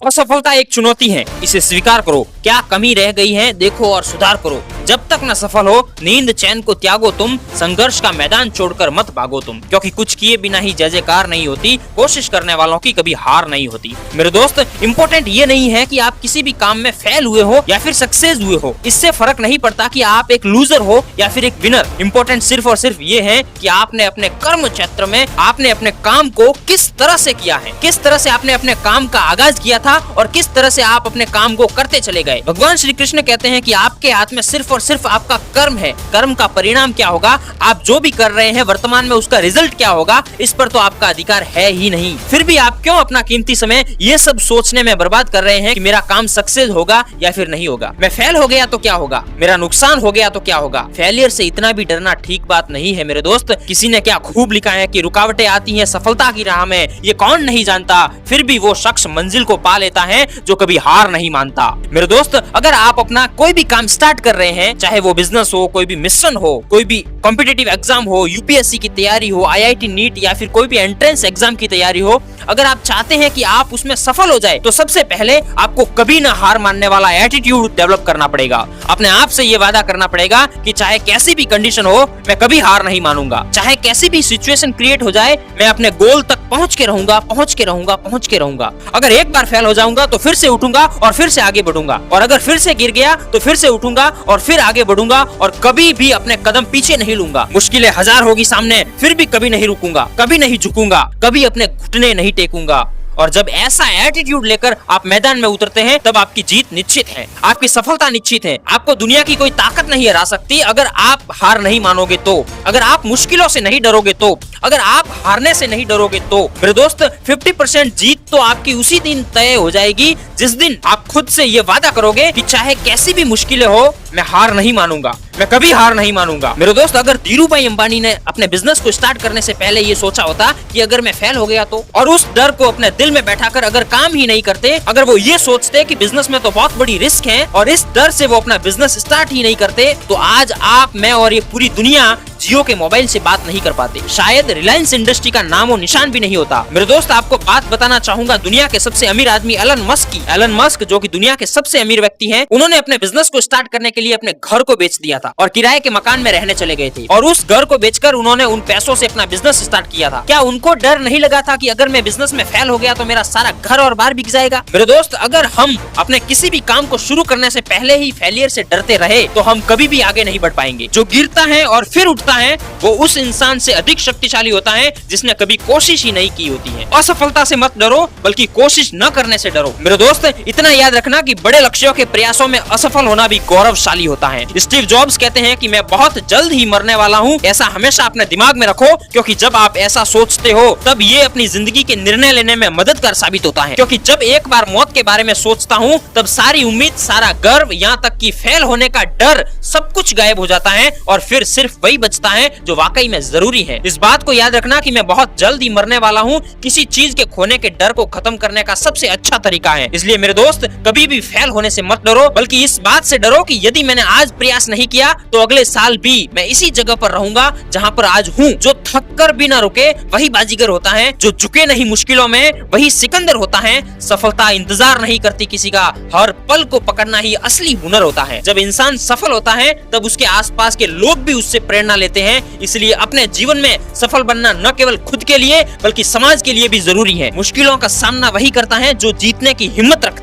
असफलता एक चुनौती है, इसे स्वीकार करो। क्या कमी रह गई है देखो और सुधार करो। जब तक न सफल हो नींद चैन को त्यागो तुम, संघर्ष का मैदान छोड़कर मत भागो तुम, क्योंकि कुछ किए बिना ही जय जयकार नहीं होती, कोशिश करने वालों की कभी हार नहीं होती। मेरे दोस्त, इम्पोर्टेंट ये नहीं है कि आप किसी भी काम में फेल हुए हो या फिर सक्सेस हुए हो, इससे फर्क नहीं पड़ता कि आप एक लूजर हो या फिर एक विनर। इम्पोर्टेंट सिर्फ और सिर्फ ये है कि आपने अपने कर्म क्षेत्र में आपने अपने काम को किस तरह से किया है, किस तरह से आपने अपने काम का आगाज किया था और किस तरह से आप अपने काम को करते चले गए। भगवान श्री कृष्ण कहते हैं कि आपके हाथ में सिर्फ और सिर्फ आपका कर्म है। कर्म का परिणाम क्या होगा, आप जो भी कर रहे हैं वर्तमान में उसका रिजल्ट क्या होगा, इस पर तो आपका अधिकार है ही नहीं। फिर भी आप क्यों अपना कीमती समय ये सब सोचने में बर्बाद कर रहे हैं कि मेरा काम सक्सेस होगा या फिर नहीं होगा, मैं फेल हो गया तो क्या होगा, मेरा नुकसान हो गया तो क्या होगा। फेलियर से इतना भी डरना ठीक बात नहीं है मेरे दोस्त। किसी ने क्या खूब लिखा है कि रुकावटें आती हैं सफलता की राह में, ये कौन नहीं जानता, फिर भी वो शख्स मंजिल को पा लेता है जो कभी हार नहीं मानता। मेरे दोस्त, अगर आप अपना कोई भी काम स्टार्ट कर रहे हैं, चाहे वो बिजनेस हो, कोई भी मिशन हो, कोई भी कॉम्पिटिटिव एग्जाम हो, यूपीएससी की तैयारी हो, आईआईटी नीट या फिर कोई भी एंट्रेंस एग्जाम की तैयारी हो, अगर आप चाहते हैं कि आप उसमें सफल हो जाए तो सबसे पहले आपको कभी ना हार मानने वाला एटीट्यूड डेवलप करना पड़ेगा। अपने आप से ये वादा करना पड़ेगा कि चाहे कैसी भी कंडीशन हो मैं कभी हार नहीं मानूंगा, चाहे कैसी भी सिचुएशन क्रिएट हो जाए मैं अपने गोल तक पहुंच के रहूंगा, पहुंच के रहूंगा, पहुंच के रहूंगा। अगर एक बार फेल हो जाऊंगा तो फिर से उठूंगा और फिर से आगे बढ़ूंगा, और अगर फिर से गिर गया तो फिर से उठूंगा और फिर आगे बढ़ूंगा, और कभी भी अपने कदम पीछे नहीं लूंगा। मुश्किलें हजार होगी सामने, फिर भी कभी नहीं रुकूंगा, कभी नहीं झुकूंगा, कभी अपने घुटने नहीं टेकूंगा। और जब ऐसा एटीट्यूड लेकर आप मैदान में उतरते हैं तब आपकी जीत निश्चित है, आपकी सफलता निश्चित है। आपको दुनिया की कोई ताकत नहीं हरा सकती अगर आप हार नहीं मानोगे तो, अगर आप मुश्किलों से नहीं डरोगे तो, अगर आप हारने से नहीं डरोगे तो। मेरे दोस्त, 50% जीत तो आपकी उसी दिन तय हो जाएगी जिस दिन आप खुद से ये वादा करोगे कि चाहे कैसी भी मुश्किलें हो मैं हार नहीं मानूंगा, मैं कभी हार नहीं मानूंगा। मेरे दोस्त, अगर धीरूभाई अंबानी ने अपने बिजनेस को स्टार्ट करने से पहले ये सोचा होता कि अगर मैं फेल हो गया तो, और उस डर को अपने दिल में बैठाकर अगर काम ही नहीं करते, अगर वो ये सोचते कि बिजनेस में तो बहुत बड़ी रिस्क है और इस डर से वो अपना बिजनेस स्टार्ट ही नहीं करते, तो आज आप, मैं और ये पूरी दुनिया जियो के मोबाइल से बात नहीं कर पाते, शायद रिलायंस इंडस्ट्री का नाम और निशान भी नहीं होता। मेरे दोस्त, आपको बात बताना चाहूंगा दुनिया के सबसे अमीर आदमी एलन मस्क की। एलन मस्क जो कि दुनिया के सबसे अमीर व्यक्ति हैं, उन्होंने अपने बिजनेस को स्टार्ट करने के लिए अपने घर को बेच दिया था और किराए के मकान में रहने चले गए थे, और उस घर को बेचकर उन्होंने उन पैसों से अपना बिजनेस स्टार्ट किया था। क्या उनको डर नहीं लगा था कि अगर मैं बिजनेस में फेल हो गया तो मेरा सारा घर और बार बिक जाएगा? मेरे दोस्त, अगर हम अपने किसी भी काम को शुरू करने से पहले ही फेलियर से डरते रहे तो हम कभी भी आगे नहीं बढ़ पाएंगे। जो गिरता है और फिर उठता है वो उस इंसान से अधिक शक्तिशाली होता है जिसने कभी कोशिश ही नहीं की होती है। असफलता से मत डरो, बल्कि कोशिश न करने से डरो। मेरे दोस्त, इतना याद रखना कि बड़े लक्ष्यों के प्रयासों में असफल होना भी गौरवशाली होता है। स्टीव जॉब्स कहते हैं कि मैं बहुत जल्द ही मरने वाला हूँ, ऐसा हमेशा अपने दिमाग में रखो, क्योंकि जब आप ऐसा सोचते हो तब ये अपनी जिंदगी के निर्णय लेने में मददगार साबित होता है। क्योंकि जब एक बार मौत के बारे में सोचता हूँ तब सारी उम्मीद, सारा गर्व, यहाँ तक कि फेल होने का डर, सब कुछ गायब हो जाता है और फिर सिर्फ वही बचता है जो वाकई में जरूरी है। इस बात को याद रखना कि मैं बहुत जल्द ही मरने वाला हूँ किसी चीज के खोने के डर को खत्म करने का सबसे अच्छा तरीका है। इसलिए मेरे दोस्त, कभी भी फेल होने से मत डरो, बल्कि इस बात से डरो कि यदि मैंने आज प्रयास नहीं किया तो अगले साल भी मैं इसी जगह पर रहूंगा जहाँ पर आज हूँ। जो थक कर भी ना रुके वही बाजीगर होता है, जो झुके नहीं मुश्किलों में वही सिकंदर होता है। सफलता इंतजार नहीं करती किसी का, हर पल को पकड़ना ही असली हुनर होता है। जब इंसान सफल होता है तब उसके आसपास के लोग भी उससे प्रेरणा लेते हैं। इसलिए अपने जीवन में सफल बनना न केवल खुद के लिए बल्कि समाज के लिए भी जरूरी है। मुश्किलों का सामना वही करता है जो जीतने की हिम्मत रखता है।